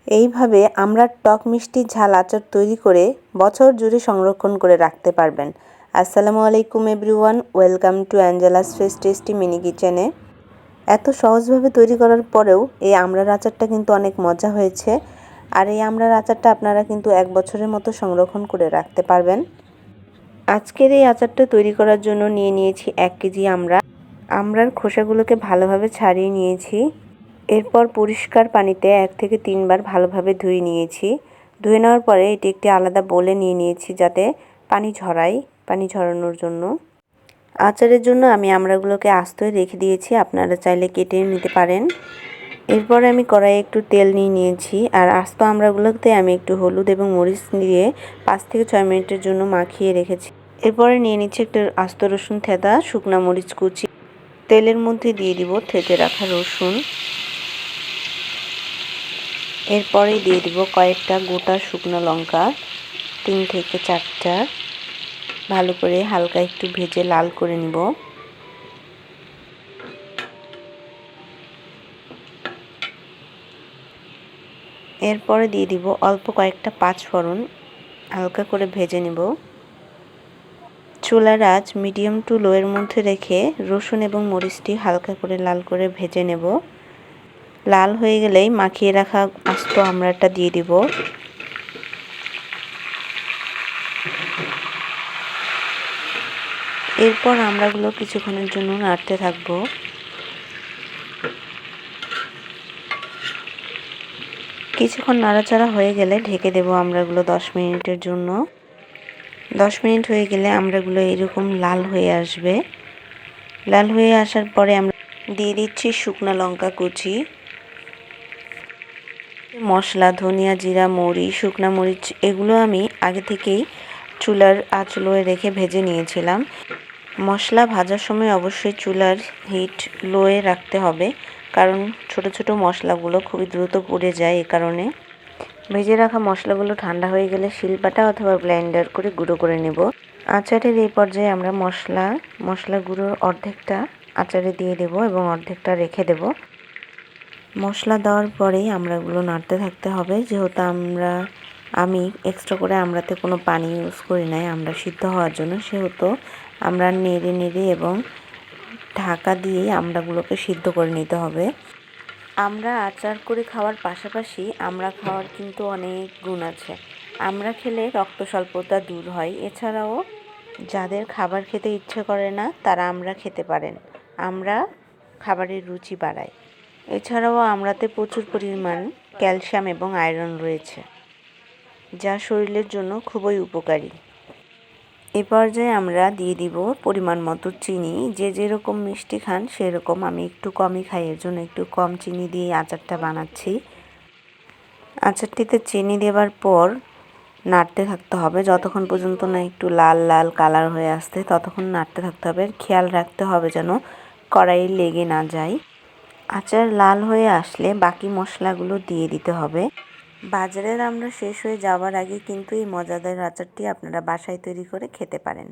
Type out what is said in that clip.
এইভাবে আমরা টক মিষ্টি ঝাল আচার তৈরি করে বছর জুড়ে সংরক্ষণ করে রাখতে পারবেন। আসসালামু আলাইকুম everyone, welcome to Angeles fresh tasty mini কিচেনে। এত সহজভাবে তৈরি করার পরেও এই আমড়ার আচারটা কিন্তু অনেক মজা হয়েছে। আর এই আমড়ার আচারটা আপনারা কিন্তু 1 বছরের মতো সংরক্ষণ করে রাখতে পারবেন। আজকের এই আচারটা তৈরি করার জন্য নিয়ে নিয়েছি 1 কেজি আমড়া। আমড়ার খোসাগুলোকে ভালোভাবে ছাড়িয়ে নিয়েছি। এরপর পরিষ্কার পানিতে 1 থেকে 3 বার ভালোভাবে ধুয়ে নিয়েছি। ধুয়ে নেওয়ার পরে এটি একটি আলাদা বোলে নিয়ে নিয়েছি যাতে পানি ঝরানোর জন্য। আচারের জন্য আমি আমড়াগুলোকে আস্তই রেখে দিয়েছি, আপনারা চাইলে কেটে নিতে পারেন। এরপরে আমি কড়াইয়ে একটু তেল নিয়ে নিয়েছি আর আস্ত আমড়াগুলোতে আমি একটু হলুদ এবং মরিচ দিয়ে 5 থেকে 6 মিনিটের জন্য মাখিয়ে রেখেছি। এরপরে নিয়ে নিচ্ছি একটু আস্ত রসুন থেঁতা, শুকনা মরিচ কুচি। তেলের মধ্যে দিয়ে দিব থেঁতে রাখা রসুন। এরপরে দিয়ে দিব কয়েকটা গোটা শুকনো লঙ্কা, 3 থেকে 4টা। ভালো করে হালকা একটু ভেজে লাল করে নিব। এরপরে দিয়ে দিব অল্প কয়েকটা 5 ফোড়ন, হালকা করে ভেজে নিব। চুলার আঁচ মিডিয়াম টু লো এর মধ্যে রেখে রসুন এবং মরিচটি হালকা করে লাল করে ভেজে নেব। লাল হয়ে গেলেই মাখিয়ে রাখা আস্ত আমড়াটা দিয়ে দিব। এরপর আমড়াগুলো কিছুক্ষণের জন্য নাড়তে থাকব। কিছুক্ষণ নাড়াচাড়া হয়ে গেলে ঢেকে দেব আমড়াগুলো 10 মিনিটের জন্য। 10 মিনিট হয়ে গেলে আমড়াগুলো এরকম লাল হয়ে আসবে। লাল হয়ে আসার পরে আমরা দিয়ে দিচ্ছি শুকনো লঙ্কা কুচি, মশলা ধনিয়া, জিরা, মৌরি, শুকনা মরিচ এগুলো আমি আগে থেকেই চুলার আঁচ লোয়ে রেখে ভেজে নিয়েছিলাম। মশলা ভাজার সময় অবশ্যই চুলার হিট লোয়ে রাখতে হবে, কারণ ছোট ছোট মশলাগুলো খুবই দ্রুত পুড়ে যায়। এই কারণে ভেজে রাখা মশলাগুলো ঠান্ডা হয়ে গেলে শিলপাটা অথবা ব্লেন্ডার করে গুঁড়ো করে নেব। আচারের এই পর্যায়ে আমরা মশলা গুঁড়োর অর্ধেকটা আচারে দিয়ে দেব এবং অর্ধেকটা রেখে দেব। মশলা দেওয়ার পরেই আমড়াগুলো নাড়তে থাকতে হবে, যেহেতু আমি এক্সট্রা করে আমড়াতে কোনো পানি ইউজ করি নাই আমড়া সিদ্ধ হওয়ার জন্য, সেহেতু আমরা নেড়ে এবং ঢাকা দিয়ে আমড়াগুলোকে সিদ্ধ করে নিতে হবে। আমরা আচার করে খাওয়ার পাশাপাশি আমড়া খাওয়ার কিন্তু অনেক গুণ আছে। আমড়া খেলে রক্ত স্বল্পতা দূর হয়। এছাড়াও যাদের খাবার খেতে ইচ্ছে করে না তারা আমড়া খেতে পারেন। আমড়া খাবারের রুচি বাড়ায়। এছাড়াও আমড়াতে প্রচুর পরিমাণ ক্যালসিয়াম এবং আয়রন রয়েছে, যা শরীরের জন্য খুবই উপকারী। এ পর্যায়ে আমরা দিয়ে দিব পরিমাণ মতো চিনি। যে যেরকম মিষ্টি খান সেরকম, আমি একটু কমই খাই, এর জন্য একটু কম চিনি দিয়ে আচারটা বানাচ্ছি। আচারটিতে চিনি দেওয়ার পর নাড়তে থাকতে হবে যতক্ষণ পর্যন্ত না একটু লাল লাল কালার হয়ে আসছে, ততক্ষণ নাড়তে থাকতে হবে। খেয়াল রাখতে হবে যেন কড়াইয়ে লেগে না যায়। আচার লাল হয়ে আসলে বাকি মশলাগুলো দিয়ে দিতে হবে। বাজারের আমড়া শেষ হয়ে যাওয়ার আগে কিন্তু এই মজাদার আচারটি আপনারা বাসায় তৈরি করে খেতে পারেন।